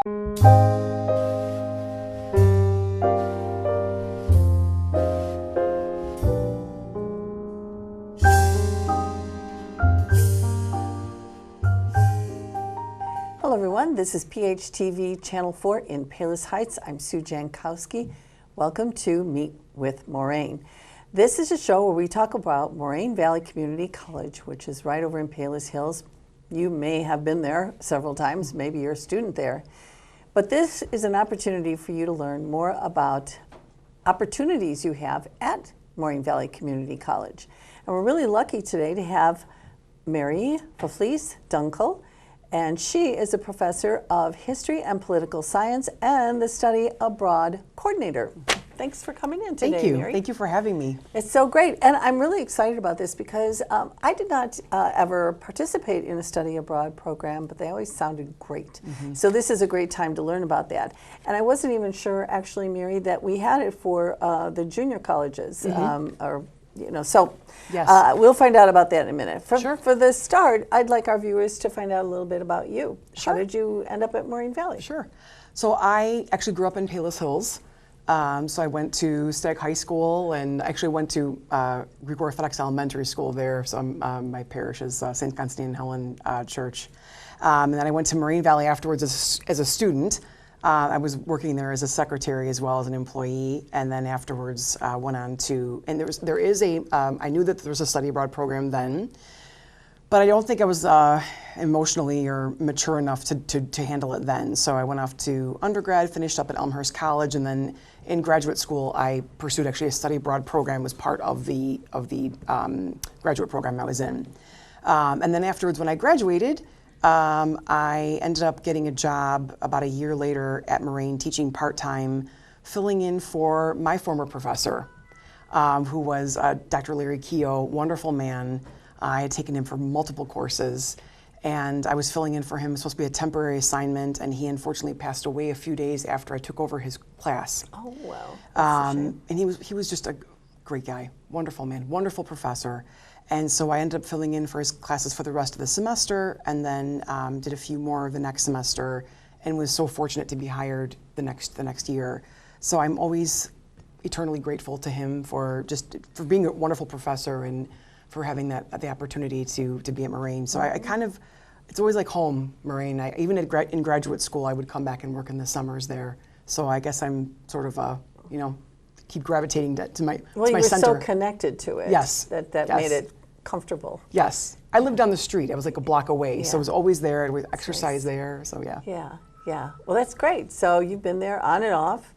Hello everyone, this is PHTV Channel 4 in Palos Heights. I'm Sue Jankowski. Welcome to Meet with Moraine. This is a show where we talk about Moraine Valley Community College, which is right over in Palos Hills. You may have been there several times, maybe you're a student there. But this is an opportunity for you to learn more about opportunities you have at Moraine Valley Community College. And we're really lucky today to have Mary Faflice Dunkel, and she is a professor of history and political science and the study abroad coordinator. Thanks for coming in today, Thank you. Mary. Thank you for having me. It's so great. And I'm really excited about this because I did not ever participate in a study abroad program, but they always sounded great. So this is a great time to learn about that. And I wasn't even sure, actually, Mary, that we had it for the junior colleges. So Yes. we'll find out about that in a minute. Sure. For the start, I'd like our viewers to find out a little bit about you. Sure. How did you end up at Moraine Valley? Sure. So I actually grew up in Palos Hills. So I went to Stag High School and actually went to Greek Orthodox Elementary School there. So my parish is St. Constantine and Helen Church. And then I went to Moraine Valley afterwards as a student. I was working there as a secretary as well as an employee, and then afterwards went on to, and there is a, I knew that there was a study abroad program then, but I don't think I was emotionally or mature enough to handle it then. So I went off to undergrad, finished up at Elmhurst College, and then in graduate school I pursued actually a study abroad program as part of the graduate program I was in. And then afterwards when I graduated, I ended up getting a job about a year later at Moraine teaching part-time, filling in for my former professor, who was Dr. Larry Keogh, wonderful man. I had taken him for multiple courses, and I was filling in for him. It was supposed to be a temporary assignment, and he unfortunately passed away a few days after I took over his class. Oh, wow. That's a shame. And he was just a great guy, wonderful man, wonderful professor. And so I ended up filling in for his classes for the rest of the semester, and then did a few more the next semester, and was so fortunate to be hired the next year. So I'm always eternally grateful to him for being a wonderful professor and for having the opportunity to be at Moraine. So I kind of, it's always like home, Moraine. Even in graduate school, I would come back and work in the summers there. So I guess I'm sort of keep gravitating to my center. Well, you were so connected to it. Yes. That Yes. made it comfortable. Yes. I lived down the street. I was like a block away, so I was always there. I would exercise nice. there, so yeah. Yeah. Well, that's great. So you've been there on and off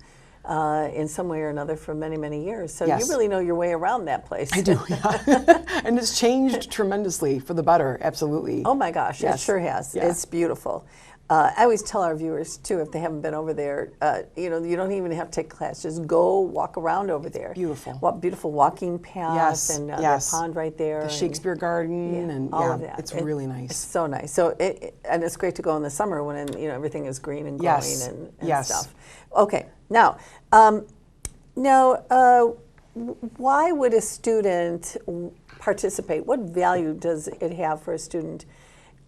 in some way or another for many, many years. So Yes. you really know your way around that place. I do, yeah. And it's changed tremendously for the better, absolutely. Oh my gosh, Yes. it sure has. Yeah. It's beautiful. I always tell our viewers too, if they haven't been over there, you don't even have to take a class. Just go walk around over there. Beautiful. Beautiful walking paths and yes. the pond right there. The Shakespeare Garden and all of that. It's really nice. It's so nice. So and it's great to go in the summer when everything is green and glowing Yes. and Yes. stuff. Okay, now, why would a student participate? What value does it have for a student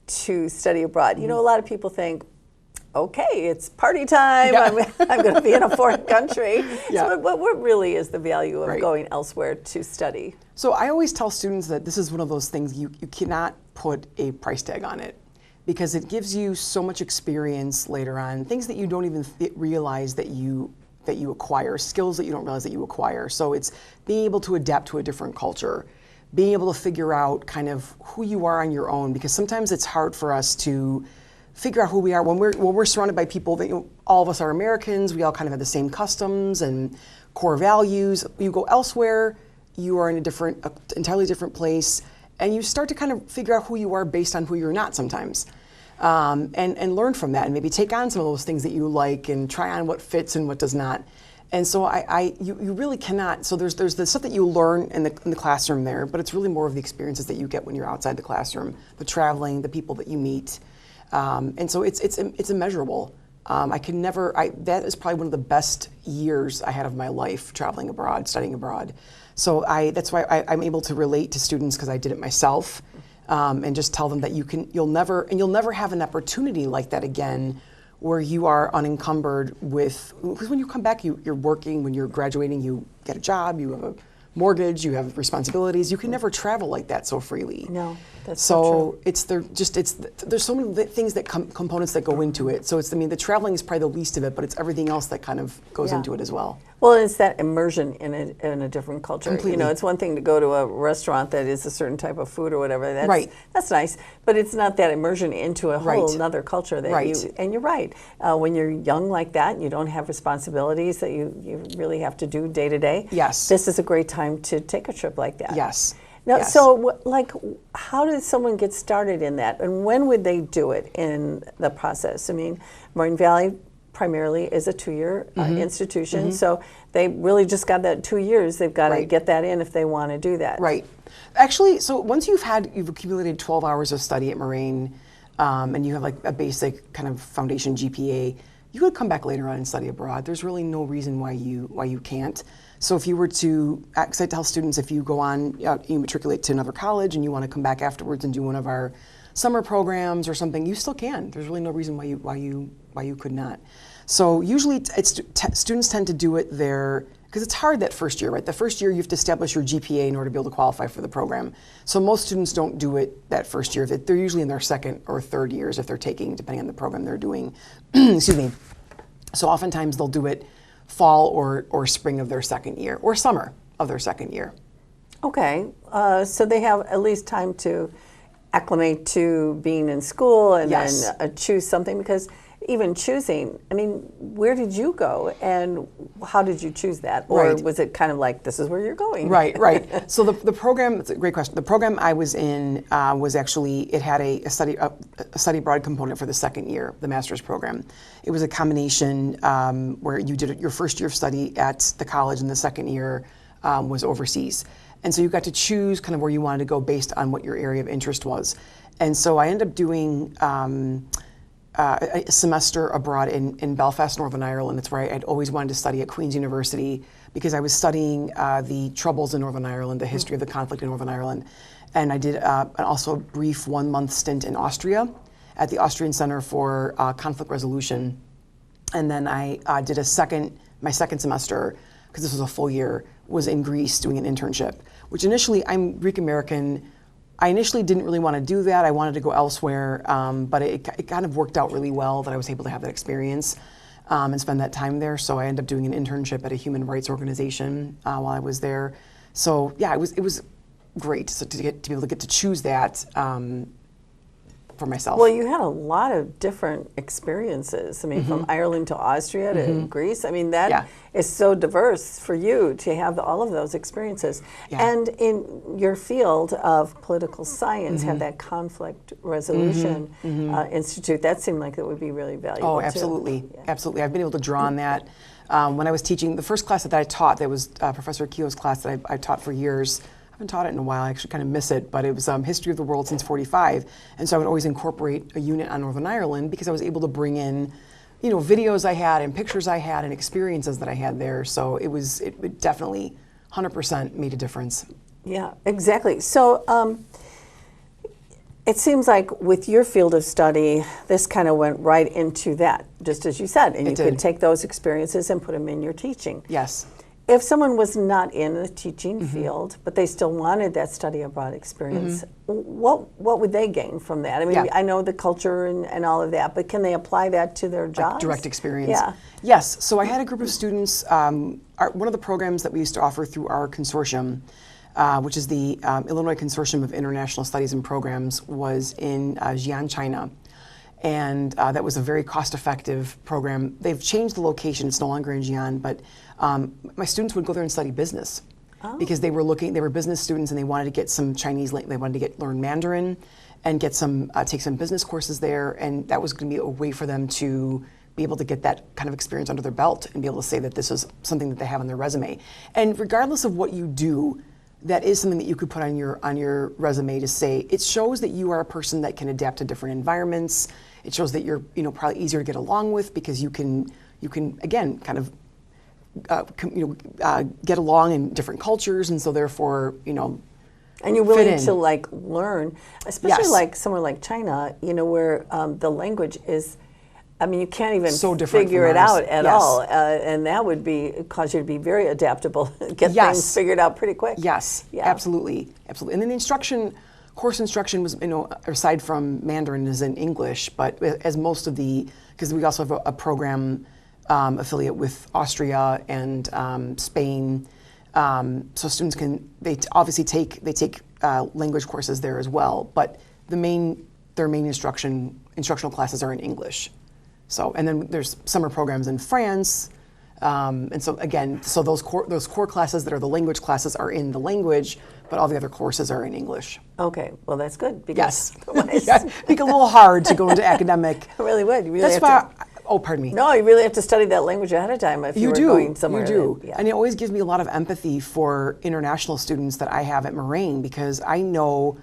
to study abroad? A lot of people think, okay, it's party time, Yeah. I'm going to be in a foreign country. Yeah. So what really is the value of Right. going elsewhere to study? So I always tell students that this is one of those things you cannot put a price tag on it, because it gives you so much experience later on, things that you don't even realize that you acquire, skills that you don't realize that you acquire. So it's being able to adapt to a different culture, being able to figure out kind of who you are on your own, because sometimes it's hard for us to figure out who we are when we're surrounded by people that all of us are Americans. We all kind of have the same customs and core values. You go elsewhere, you are in a entirely different place, and you start to kind of figure out who you are based on who you're not sometimes, and learn from that, and maybe take on some of those things that you like and try on what fits and what does not. And so you really cannot. So there's the stuff that you learn in the classroom there, but it's really more of the experiences that you get when you're outside the classroom, the traveling, the people that you meet, and so it's immeasurable. That is probably one of the best years I had of my life, traveling abroad, studying abroad. So that's why I'm able to relate to students, because I did it myself, and just tell them that you'll never have an opportunity like that again where you are unencumbered with, because when you come back, you're working, when you're graduating, you get a job, you have a mortgage, you have responsibilities. You can never travel like that so freely. No, that's so true. There's so many things that components that go into it. So the traveling is probably the least of it, but it's everything else that kind of goes into it as well. Well, it's that immersion in a different culture. Completely. You know, it's one thing to go to a restaurant that is a certain type of food or whatever. That's, right. That's nice, but it's not that immersion into a whole another culture that right. And you're right. When you're young like that, and you don't have responsibilities that you really have to do day to day. Yes. This is a great time to take a trip like that. Yes. Now, yes. so how did someone get started in that, and when would they do it in the process? I mean, Moraine Valley primarily is a 2-year institution, so they really just got that 2 years. They've got to get that in if they want to do that. Right. Actually, so once you've accumulated 12 hours of study at Moraine, and you have like a basic kind of foundation GPA, you could come back later on and study abroad. There's really no reason why you can't. So if you were to, because I tell students, if you go on, you matriculate to another college and you want to come back afterwards and do one of our summer programs or something, you still can. There's really no reason why you could not. So usually students tend to do it there, because it's hard that first year, right? The first year you have to establish your GPA in order to be able to qualify for the program. So most students don't do it that first year. They're usually in their second or third years if they're taking, depending on the program they're doing. Excuse me. So oftentimes they'll do it fall or spring of their second year, or summer of their second year. Okay, so they have at least time to acclimate to being in school and then choose something, because even choosing, I mean, where did you go and how did you choose that? Or was it kind of like, this is where you're going? Right, right. So the program, it's a great question. The program I was in was actually, it had a study abroad component for the second year, the master's program. It was a combination where you did your first year of study at the college and the second year was overseas. And so you got to choose kind of where you wanted to go based on what your area of interest was. And so I ended up doing a semester abroad in Belfast, Northern Ireland. That's where I'd always wanted to study at Queen's University, because I was studying the Troubles in Northern Ireland, the history of the conflict in Northern Ireland. And I did also a brief 1-month stint in Austria at the Austrian Center for Conflict Resolution. And then I did my second semester, because this was a full year, was in Greece doing an internship, which initially, I'm Greek American. I initially didn't really want to do that. I wanted to go elsewhere, but it kind of worked out really well that I was able to have that experience and spend that time there. So I ended up doing an internship at a human rights organization while I was there. So yeah, it was great to be able to get to choose that for myself. Well, you had a lot of different experiences. I mean, from Ireland to Austria to Greece. I mean, that is so diverse for you to have all of those experiences. And in your field of political science, have that conflict resolution institute. That seemed like it would be really valuable. Oh, absolutely, absolutely. I've been able to draw on that. When I was teaching, the first class that I taught, that was Professor Keogh's class that I taught for years. I haven't taught it in a while, I actually kind of miss it, but it was History of the World since '45. And so I would always incorporate a unit on Northern Ireland, because I was able to bring in, videos I had and pictures I had and experiences that I had there. So it definitely 100% made a difference. Yeah, exactly. So it seems like with your field of study, this kind of went right into that, just as you said, and you could take those experiences and put them in your teaching. Yes. If someone was not in the teaching field, but they still wanted that study abroad experience, what would they gain from that? I mean, I know the culture and all of that, but can they apply that to their jobs? Like direct experience? Yeah. Yes. So I had a group of students, one of the programs that we used to offer through our consortium, which is the Illinois Consortium of International Studies and Programs, was in Xi'an, China. And that was a very cost-effective program. They've changed the location; it's no longer in Xi'an, but my students would go there and study business because they were business students and they wanted to get some Chinese, they wanted to learn Mandarin and get take some business courses there, and that was going to be a way for them to be able to get that kind of experience under their belt and be able to say that this is something that they have on their resume. And regardless of what you do, that is something that you could put on your resume to say, it shows that you are a person that can adapt to different environments. It shows that you're probably easier to get along with, because you can again kind of get along in different cultures, and so therefore and you're willing to learn, especially like somewhere like China, where the language is I mean, you can't even So different figure from it ours. out at Yes. all, and that would cause you to be very adaptable, get Yes. things figured out pretty quick. Yes, Yeah. absolutely, absolutely. And then the course instruction was, aside from Mandarin, is in English, but as most of because we also have a program affiliate with Austria and Spain, so students obviously take language courses there as well, but their main instructional classes are in English. So, and then there's summer programs in France. And so again, those core classes that are the language classes are in the language, but all the other courses are in English. Okay, well that's good. Yes. Because Yeah, it'd be a little hard to go into academic. it really would. You really That's have why. Oh, pardon me. no, you really have to study that language ahead of time if you were going somewhere. You do. Yeah. And it always gives me a lot of empathy for international students that I have at Moraine, because I know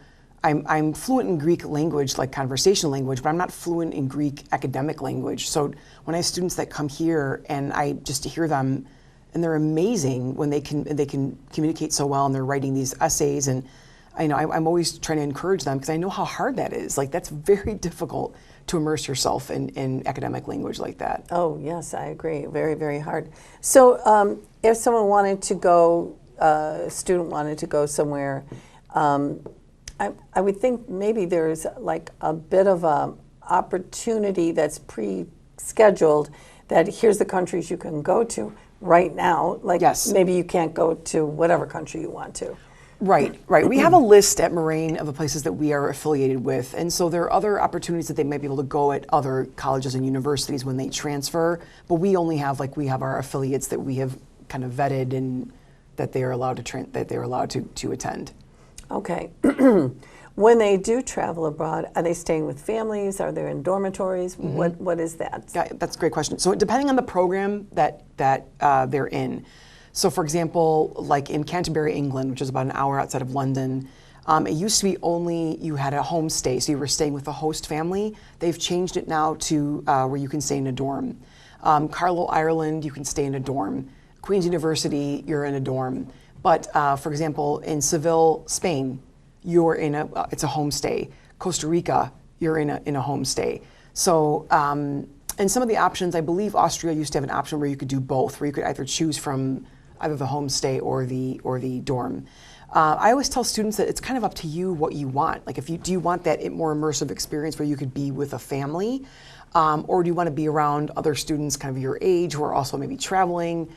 I'm fluent in Greek language, like conversational language, but I'm not fluent in Greek academic language. So when I have students that come here and I just hear them, and they're amazing when they can communicate so well, and they're writing these essays, and I'm always trying to encourage them, because I know how hard that is. Like, that's very difficult to immerse yourself in academic language like that. Oh yes, I agree. Very, very hard. So if someone wanted to go, a student wanted to go somewhere, I would think maybe there's like a bit of a opportunity that's pre-scheduled, that here's the countries you can go to right now. Like, Yes. maybe you can't go to whatever country you want to. Right. We have a list at Moraine of the places that we are affiliated with, and so there are other opportunities that they might be able to go at other colleges and universities when they transfer, but we only have, we have our affiliates that we have kind of vetted and that they are allowed to attend. Okay. When they do travel abroad, are they staying with families? Are they in dormitories? What is that? Yeah, that's a great question. So depending on the program that they're in. So for example, like in Canterbury, England, which is about an hour outside of London, it used to be only you had a home stay, so you were staying with a host family. They've changed it now to where you can stay in a dorm. Carlow, Ireland, you can stay in a dorm. Queen's University, you're in a dorm. But for example, in Seville, Spain, you're it's a homestay. Costa Rica, you're in a homestay. So, and some of the options, I believe Austria used to have an option where you could do both, where you could either choose from either the homestay or the dorm. I always tell students that it's kind of up to you what you want. Like, do you want that more immersive experience where you could be with a family, or do you want to be around other students kind of your age who are also maybe traveling?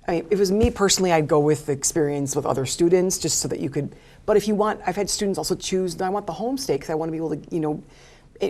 I mean, if it was me personally, I'd go with the experience with other students, just so that you could. But if you want, I've had students also choose, I want the homestay because I want to be able to,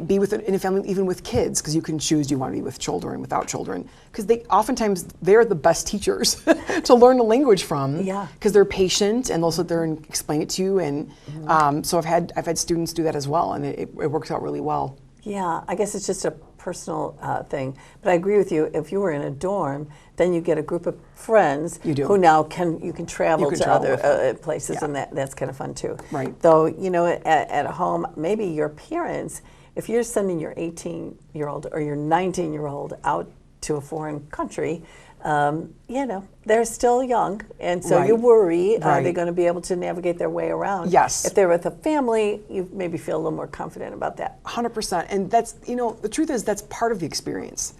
be in a family, even with kids, because you can choose, do you want to be with children, without children? Because oftentimes they're the best teachers to learn a language from. Yeah. Because they're patient and they'll sit there and explain it to you. And so I've had students do that as well, and it works out really well. Yeah, I guess it's just a personal thing. But I agree with you. If you were in a dorm, then you get a group of friends who now you can travel to other places, Yeah. and that's kind of fun too. Right. Though, at home, maybe your parents, if you're sending your 18-year-old or your 19-year-old out to a foreign country, they're still young, and so you worry, are they going to be able to navigate their way around? Yes. If they're with a family, you maybe feel a little more confident about that. 100%. And that's, the truth is that's part of the experience.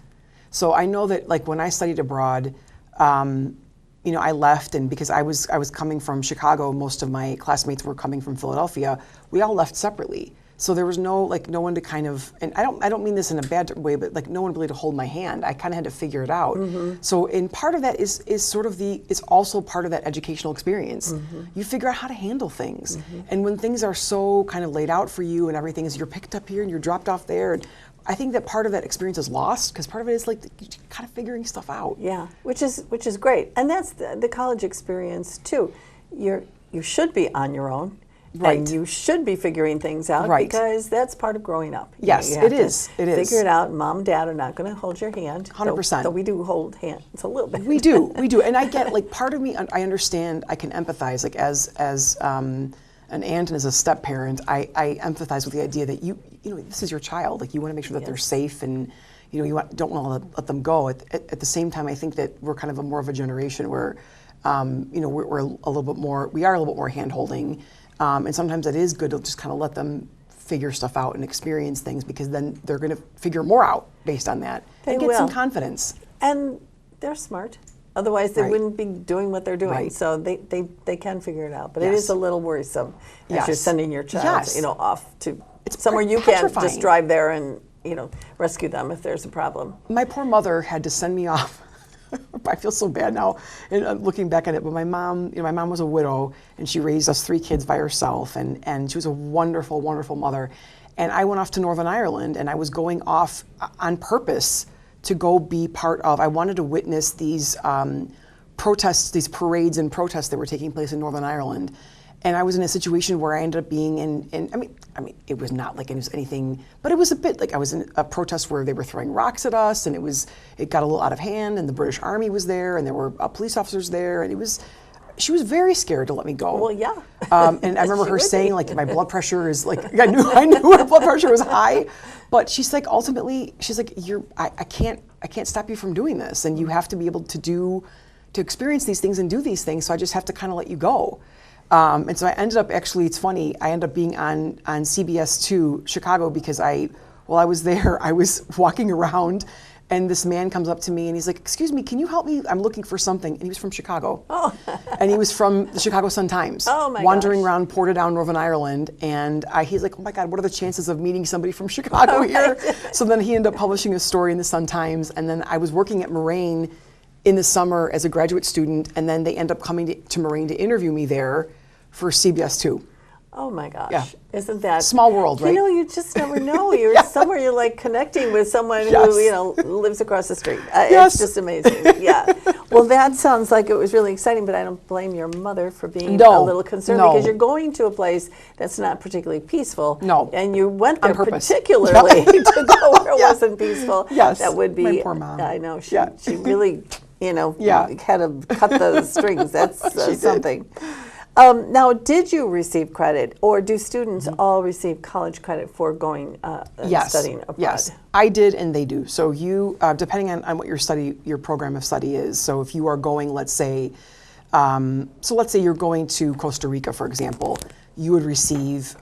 So I know that, like, when I studied abroad, I left, and because I was coming from Chicago, most of my classmates were coming from Philadelphia, we all left separately. So there was no one to kind of, and I don't mean this in a bad way, but no one really to hold my hand. I kind of had to figure it out. Mm-hmm. So, and part of that is sort of it's also part of that educational experience. Mm-hmm. You figure out how to handle things. Mm-hmm. And when things are so kind of laid out for you and everything is, you're picked up here and you're dropped off there. And I think that part of that experience is lost, because part of it is like kind of figuring stuff out. Yeah, which is great. And that's the college experience too. You should be on your own. Right. And you should be figuring things out, because that's part of growing up. Yes, it is. It is. Figure it out. Mom and Dad are not going to hold your hand. 100%. Though we do hold hands a little bit. We do. And I get, part of me, I understand, I can empathize, as an aunt and as a step parent, I empathize with the idea that this is your child. Like, you want to make sure that they're safe, and you don't want to let them go. At the same time, I think that we're kind of more of a generation where, we're a little bit more hand holding. And sometimes it is good to just kind of let them figure stuff out and experience things, because then they're going to figure more out based on that and get some confidence. And they're smart. Otherwise, they wouldn't be doing what they're doing. Right. So they can figure it out. But it is a little worrisome as you're sending your child, off to somewhere you can't just drive there and, rescue them if there's a problem. My poor mother had to send me off. I feel so bad now, and looking back at it. But my mom, my mom was a widow, and she raised us 3 kids by herself, and she was a wonderful, wonderful mother. And I went off to Northern Ireland, and I was going off on purpose to go be part of. I wanted to witness these protests, these parades and protests that were taking place in Northern Ireland. And I was in a situation where I ended up being in I mean, it was not like it was anything, but it was a bit like I was in a protest where they were throwing rocks at us, and it got a little out of hand, and the British Army was there, and there were police officers there, and she was very scared to let me go. Well, yeah. And I remember her saying, like, my blood pressure is like, I knew her blood pressure was high, but she's like, ultimately, she's like, I can't stop you from doing this, and you have to be able to experience these things and do these things, so I just have to kind of let you go. And so I ended up, actually, it's funny, I ended up being on CBS 2 Chicago, because while I was there, I was walking around, and this man comes up to me and he's like, "Excuse me, can you help me? I'm looking for something." And he was from Chicago. Oh. And he was from the Chicago Sun-Times. Oh my wandering gosh. around Portadown, Northern Ireland. And he's like, "Oh my God, what are the chances of meeting somebody from Chicago here?" So then he ended up publishing a story in the Sun-Times. And then I was working at Moraine in the summer as a graduate student. And then they end up coming to Moraine to interview me there for CBS 2. Oh my gosh. Yeah. Isn't that small world, right? You just never know. You're somewhere, you're like connecting with someone who, lives across the street. It's just amazing. Yeah. Well, that sounds like it was really exciting, but I don't blame your mother for being a little concerned, because you're going to a place that's not particularly peaceful. No. And you went there On purpose. particularly to go where it wasn't peaceful. Yes. That would be, my poor mom. I know, she really, had to cut those strings. That's something. Now, did you receive credit, or do students all receive college credit for going and studying abroad? Yes, I did, and they do. So you, depending on what your program of study is. So if you are going, let's say you're going to Costa Rica, for example, you would receive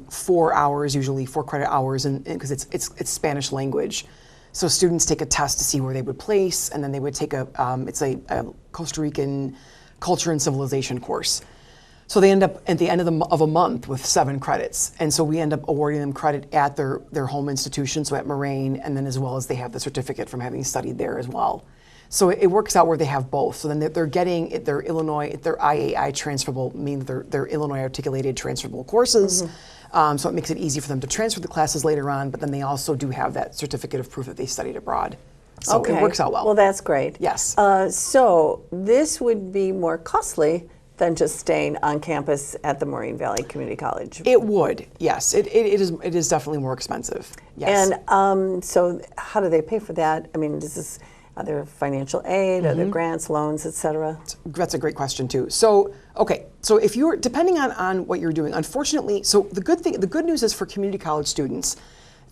4 hours, usually 4 credit hours, because it's Spanish language. So students take a test to see where they would place, and then they would take a Costa Rican culture and civilization course. So they end up at the end of a month with 7 credits. And so we end up awarding them credit at their home institution, so at Moraine, and then as well as they have the certificate from having studied there as well. So it works out where they have both. So then they're getting their IAI transferable, meaning their Illinois articulated transferable courses. So it makes it easy for them to transfer the classes later on, but then they also do have that certificate of proof that they studied abroad. So it works out well. Well, that's great. Yes. So this would be more costly than just staying on campus at the Moraine Valley Community College. It would, yes. It is definitely more expensive. Yes. And so how do they pay for that? I mean, are there financial aid, are there grants, loans, et cetera? That's a great question too. So, okay, so if you're, depending on what you're doing, unfortunately, so the good news is for community college students,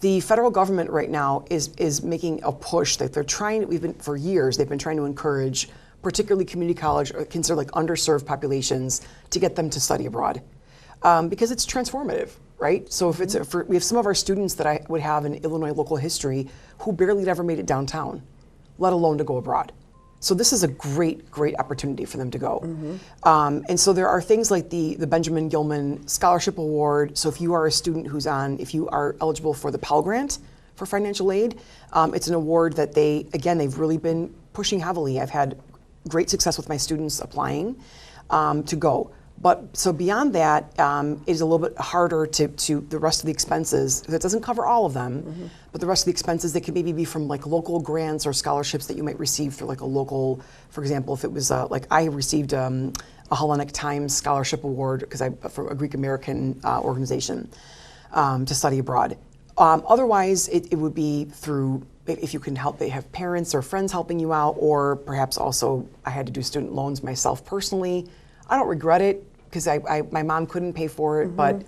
the federal government right now is making a push that for years, they've been trying to encourage particularly community college, or considered like underserved populations, to get them to study abroad, because it's transformative, right? So if we have some of our students that I would have in Illinois local history who barely ever made it downtown, let alone to go abroad. So this is a great opportunity for them to go. And so there are things like the Benjamin Gilman Scholarship Award. So if you are a student if you are eligible for the Pell Grant for financial aid, it's an award that they've really been pushing heavily. I've had great success with my students applying to go. But so beyond that, it is a little bit harder to the rest of the expenses. That doesn't cover all of them, but the rest of the expenses that can maybe be from like local grants or scholarships that you might receive through like a local, for example, if it was like I received a Hellenic Times Scholarship Award from a Greek American organization to study abroad. Otherwise, it would be through, if you can help, they have parents or friends helping you out, or perhaps also I had to do student loans myself personally. I don't regret it because my mom couldn't pay for it, but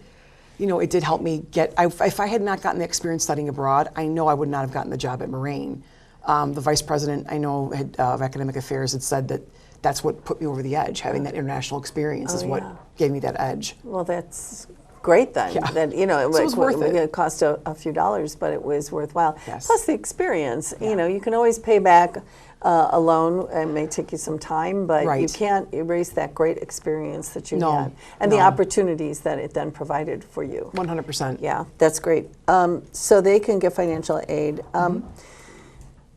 it did help me get, if I had not gotten the experience studying abroad, I know I would not have gotten the job at Moraine. The vice president, I know, of academic affairs had said that that's what put me over the edge. Having that international experience is what gave me that edge. Well, that's great then. Yeah. That, you know, So it was worth it. It cost a few dollars, but it was worthwhile. Yes. Plus the experience. You know, you can always pay back a loan. It may take you some time, but you Right. can't erase that great experience that you No, had and the no. opportunities that it then provided for you. 100%. Yeah, that's great. So they can get financial aid.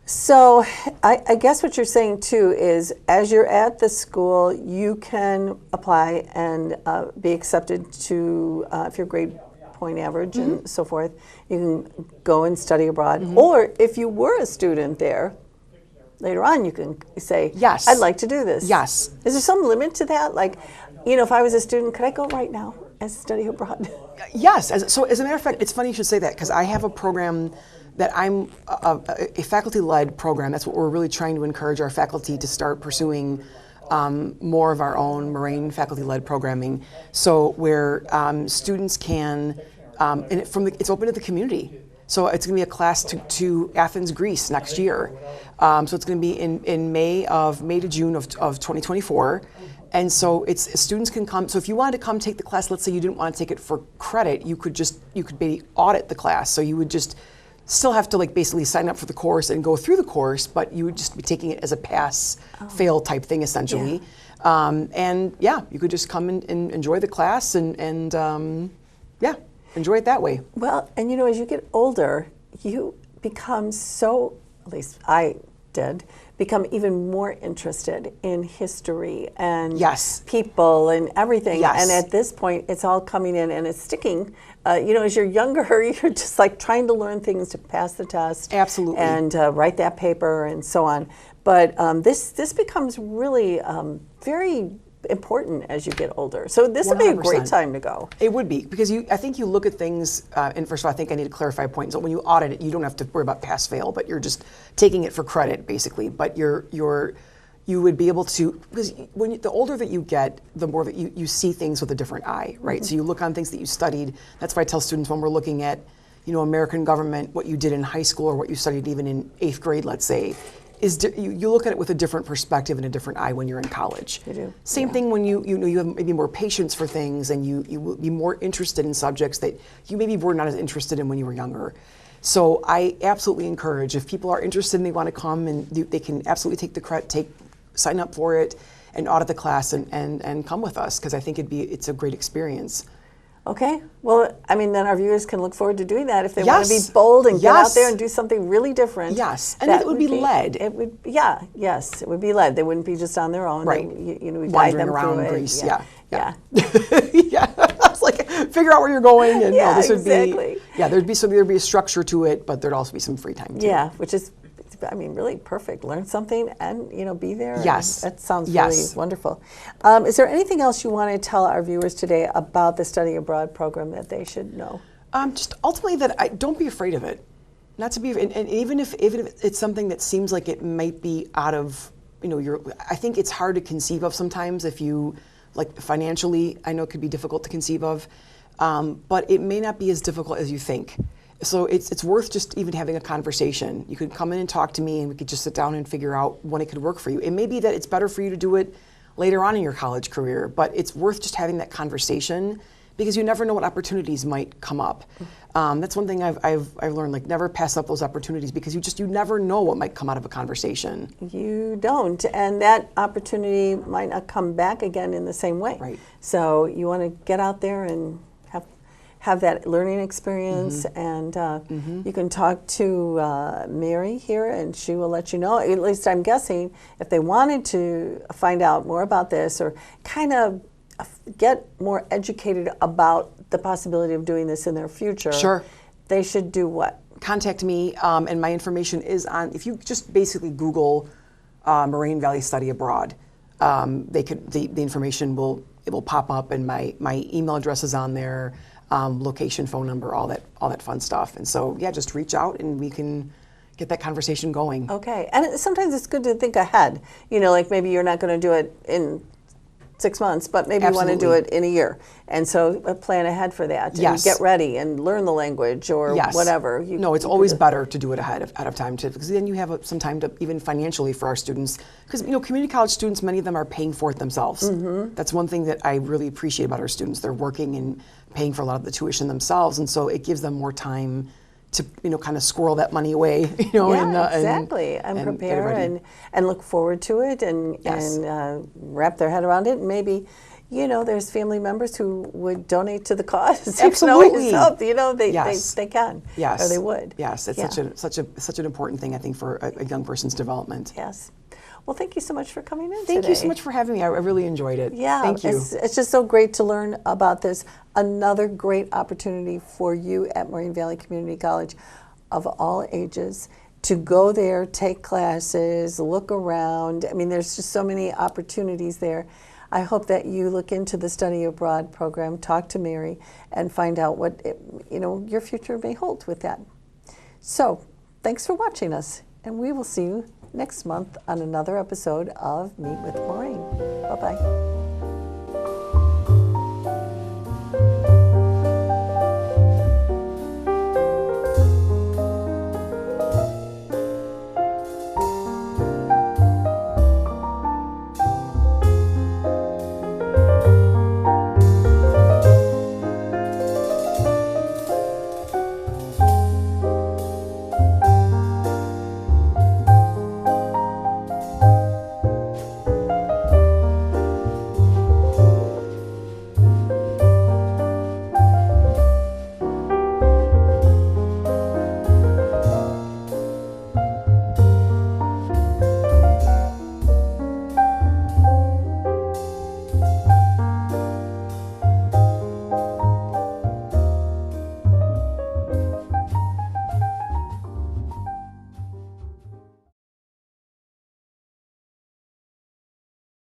So I guess what you're saying too is as you're at the school, you can apply and be accepted to, if you're grade point average and so forth, you can go and study abroad. Or if you were a student there, later on you can say, Yes. I'd like to do this. Yes. Is there some limit to that? Like, you know, if I was a student, could I go right now and study abroad? Yes. So as a matter of fact, it's funny you should say that because I have a program that I'm a faculty-led program. That's what we're really trying to encourage our faculty to start pursuing more of our own Moraine faculty-led programming. So where students can, and it's open to the community. So it's going to be a class to Athens, Greece next year. So it's going to be in May to June of 2024. And so students can come. So if you wanted to come take the class, let's say you didn't want to take it for credit, you could maybe audit the class. So you would just still have to like basically sign up for the course and go through the course, but you would just be taking it as a pass-fail type thing essentially. And yeah, you could just come and enjoy the class and enjoy it that way. Well, and you know, as you get older, you become so, at least I did, become even more interested in history and Yes. people and everything. Yes. And at this point, it's all coming in and it's sticking. You know, as you're younger, you're just like trying to learn things to pass the test. Absolutely. And write that paper and so on. But this becomes really very important as you get older. So this would be a great 100%. time to go. It would be, because I think you look at things, and first of all, I think I need to clarify a point. So when you audit it, you don't have to worry about pass-fail, but you're just taking it for credit, basically. But you would be able to, because the older that you get, the more that you see things with a different eye, right? So you look on things that you studied. That's why I tell students when we're looking at, you know, American government, what you did in high school or what you studied even in 8th grade, let's say, you look at it with a different perspective and a different eye when you're in college. You do. Same thing when you have maybe more patience for things and you will be more interested in subjects that you maybe were not as interested in when you were younger. So I absolutely encourage, if people are interested and they want to come, and they can absolutely sign up for it and audit the class and come with us, because I think it's a great experience. Okay. Well, I mean, then our viewers can look forward to doing that if they want to be Yes. bold and get out Yes. there and do something really different. Yes. And that it would be led. It would, yes, it would be led. They wouldn't be just on their own. Right. We guide Wandering them around through Greece. it. Yeah. Yeah. I was like, figure out where you're going, and Yeah, this would exactly. there'd be a structure to it, but there'd also be some free time too. Yeah, which is, I mean, really perfect. Learn something and, you know, be there. and Yes. That sounds Yes. really wonderful. Is there anything else you want to tell our viewers today about the Study Abroad program that they should know? Just ultimately that don't be afraid of it. Not to be, and even if it's something that seems like it might be out of, you know, I think it's hard to conceive of sometimes if you, like financially, I know it could be difficult to conceive of, but it may not be as difficult as you think. So it's worth just even having a conversation. You could come in and talk to me and we could just sit down and figure out when it could work for you. It may be that it's better for you to do it later on in your college career, but it's worth just having that conversation, because you never know what opportunities might come up. That's one thing I've learned, like never pass up those opportunities, because you never know what might come out of a conversation. You don't, and that opportunity might not come back again in the same way. Right. So you want to get out there and have that learning experience, and you can talk to Mary here, and she will let you know. At least I'm guessing if they wanted to find out more about this or kind of get more educated about the possibility of doing this in their future, Sure. they should do what? Contact me, and my information is on, if you just basically Google Moraine Valley Study Abroad, the information will pop up, and my email address is on there, location, phone number, all that fun stuff. And so yeah, just reach out and we can get that conversation going. Okay, and sometimes it's good to think ahead. You know, like maybe you're not going to do it in 6 months, but maybe you want to do Absolutely. it in a year. And so plan ahead for that. Yes. And get ready and learn the language or Yes. whatever. No, it's always better to do it ahead of time too, because then you have some time to even financially for our students. Because community college students, many of them are paying for it themselves. That's one thing that I really appreciate about our students. They're working and paying for a lot of the tuition themselves, and so it gives them more time to kind of squirrel that money away. Exactly. And get prepare ready. and look forward to it and Yes. wrap their head around it. And maybe, there's family members who would donate to the cause. Absolutely. You can always help. Yes. They can. Yes. Or they would. Yes, it's such an important thing, I think, for a young person's development. Yes. Well, thank you so much for coming in Thank today. you so much for having me. I really enjoyed it. Yeah, Thank you. It's just so great to learn about this. Another great opportunity for you at Moraine Valley Community College of all ages to go there, take classes, look around. I mean, there's just so many opportunities there. I hope that you look into the study abroad program, talk to Mary, and find out what your future may hold with that. So, thanks for watching us, and we will see you next month on another episode of Meet with Moraine. Bye-bye.